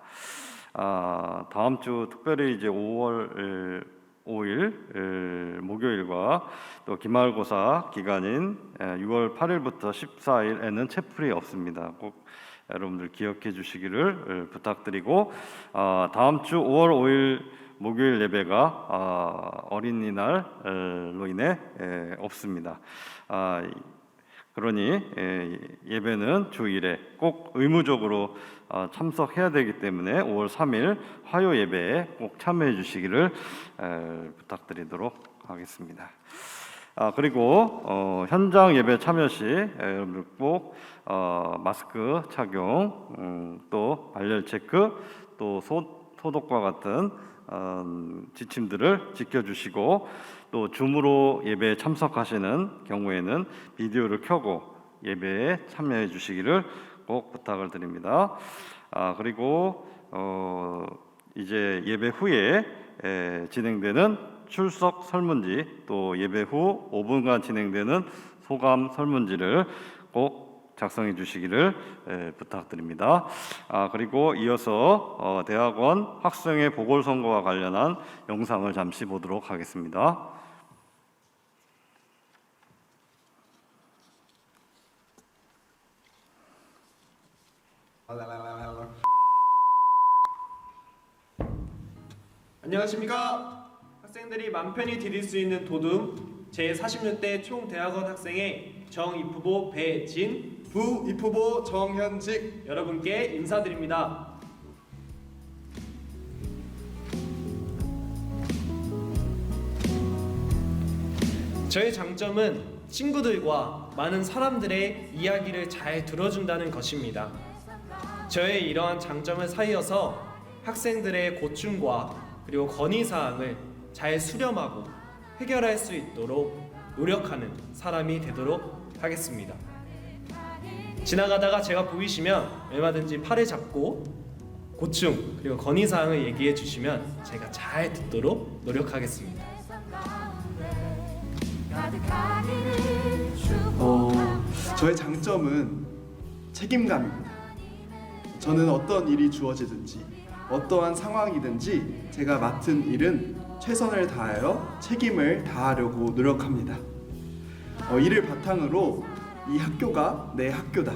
다음 주 특별히 이제 5월 5일 목요일과 또 기말고사 기간인 6월 8일부터 14일에는 채플이 없습니다. 꼭 여러분들 기억해 주시기를 부탁드리고, 다음 주 5월 5일 목요일 예배가 어린이날로 인해 없습니다. 그러니 예배는 주 1회 꼭 의무적으로 참석해야 되기 때문에 5월 3일 화요 예배에 꼭 참여해 주시기를 부탁드리도록 하겠습니다. 그리고 현장 예배 참여 시 여러분들 꼭 마스크 착용, 또 발열 체크, 또 소독과 같은 지침들을 지켜주시고, 또 줌으로 예배에 참석하시는 경우에는 비디오를 켜고 예배에 참여해 주시기를 꼭 부탁을 드립니다. 그리고 이제 예배 후에 진행되는 출석 설문지, 또 예배 후 5분간 진행되는 소감 설문지를 꼭 작성해 주시기를 부탁드립니다. 그리고 이어서 대학원 학생의 보궐선거와 관련한 영상을 잠시 보도록 하겠습니다. 안녕하십니까. 학생들이 맘 편히 디딜 수 있는 도둠 제46대 총대학원 학생의 정입후보 배진, 부입후보 정현직, 여러분께 인사드립니다. 저의 장점은 친구들과 많은 사람들의 이야기를 잘 들어준다는 것입니다. 저의 이러한 장점을 사이어서 학생들의 고충과 그리고 건의사항을 잘 수렴하고 해결할 수 있도록 노력하는 사람이 되도록 하겠습니다. 지나가다가 제가 보이시면 얼마든지 팔을 잡고 고충 그리고 건의사항을 얘기해 주시면 제가 잘 듣도록 노력하겠습니다. 저의 장점은 책임감입니다. 저는 어떤 일이 주어지든지 어떠한 상황이든지 제가 맡은 일은 최선을 다하여 책임을 다하려고 노력합니다. 이를 바탕으로 이 학교가 내 학교다,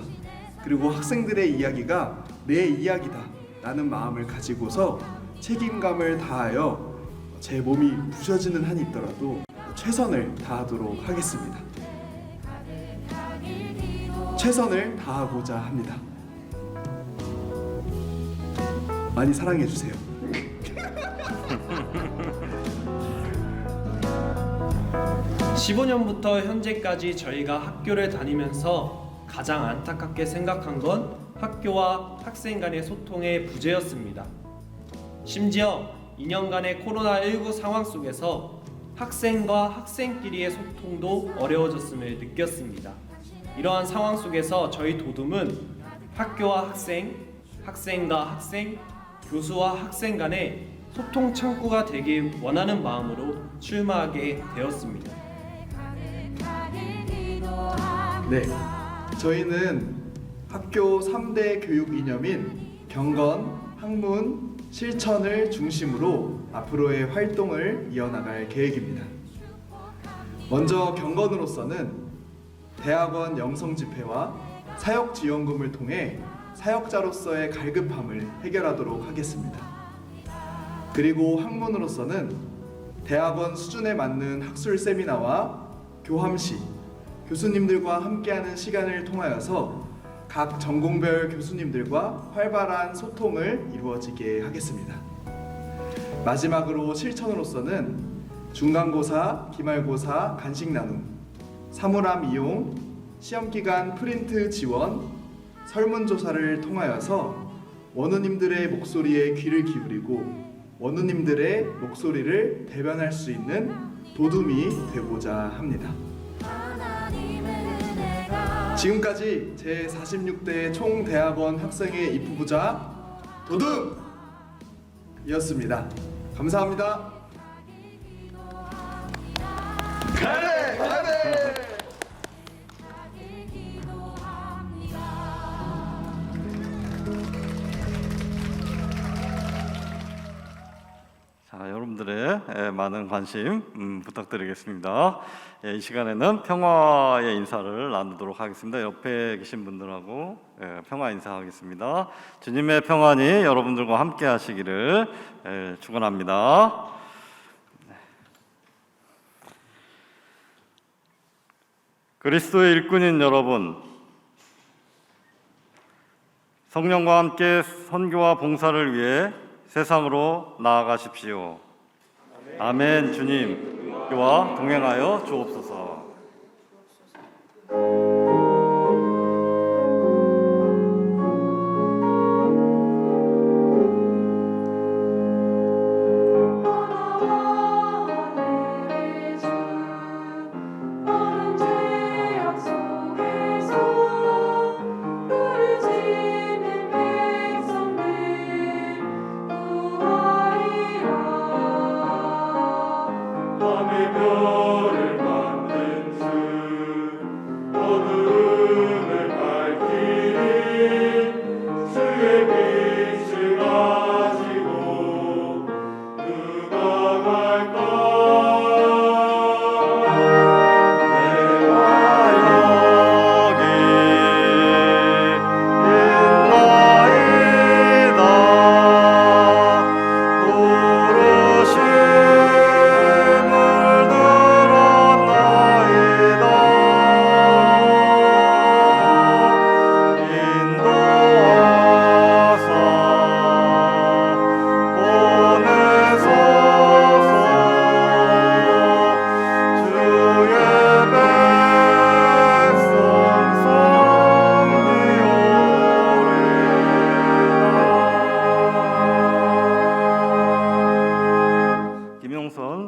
그리고 학생들의 이야기가 내 이야기다 라는 마음을 가지고서 책임감을 다하여 제 몸이 부서지는 한이 있더라도 최선을 다하도록 하겠습니다. 최선을 다하고자 합니다. 많이 사랑해 주세요. (15년부터) 현재까지 저희가 학교를 다니면서 가장 안타깝게 생각한 건 학교와 학생 간의 소통의 부재였습니다. 심지어 2년간의 코로나19 상황 속에서 학생과 학생끼리의 소통도 어려워졌음을 느꼈습니다. 이러한 상황 속에서 저희 도둠은 학교와 학생 학생과 학생, 교수와 학생 간의 소통 창구가 되길 원하는 마음으로 출마하게 되었습니다. 네, 저희는 학교 3대 교육 이념인 경건, 학문, 실천을 중심으로 앞으로의 활동을 이어나갈 계획입니다. 먼저 경건으로서는 대학원 영성 집회와 사역 지원금을 통해 사역자로서의 갈급함을 해결하도록 하겠습니다. 그리고 학문으로서는 대학원 수준에 맞는 학술 세미나와 교함시, 교수님들과 함께하는 시간을 통하여서 각 전공별 교수님들과 활발한 소통을 이루어지게 하겠습니다. 마지막으로 실천으로서는 중간고사, 기말고사, 간식 나눔, 사물함 이용, 시험기간 프린트 지원, 설문조사를 통하여서 원우님들의 목소리에 귀를 기울이고 원우님들의 목소리를 대변할 수 있는 도둠이 되고자 합니다. 지금까지 제46대 총대학원 학생회 입후보자 도둠이었습니다. 감사합니다. 가래! 가래! 자, 여러분들의 많은 관심 부탁드리겠습니다. 이 시간에는 평화의 인사를 나누도록 하겠습니다. 옆에 계신 분들하고 평화 인사하겠습니다. 주님의 평안이 여러분들과 함께 하시기를 축원합니다. 그리스도의 일꾼인 여러분, 성령과 함께 선교와 봉사를 위해 세상으로 나아가십시오. 아멘. 주님, 우리와 동행하여 주옵소서.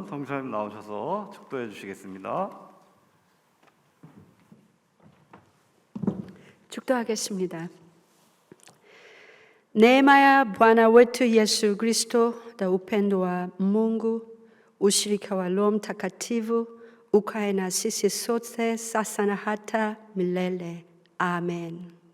성사님 나오셔서 축도해 주시겠습니다. 축도하겠습니다. Neema Bwana wetu Yesu Kristo na upendo wa Mungu, ushirika wa Roho Mtakatifu ukae na sisi sote sasa na hata milele. Amen.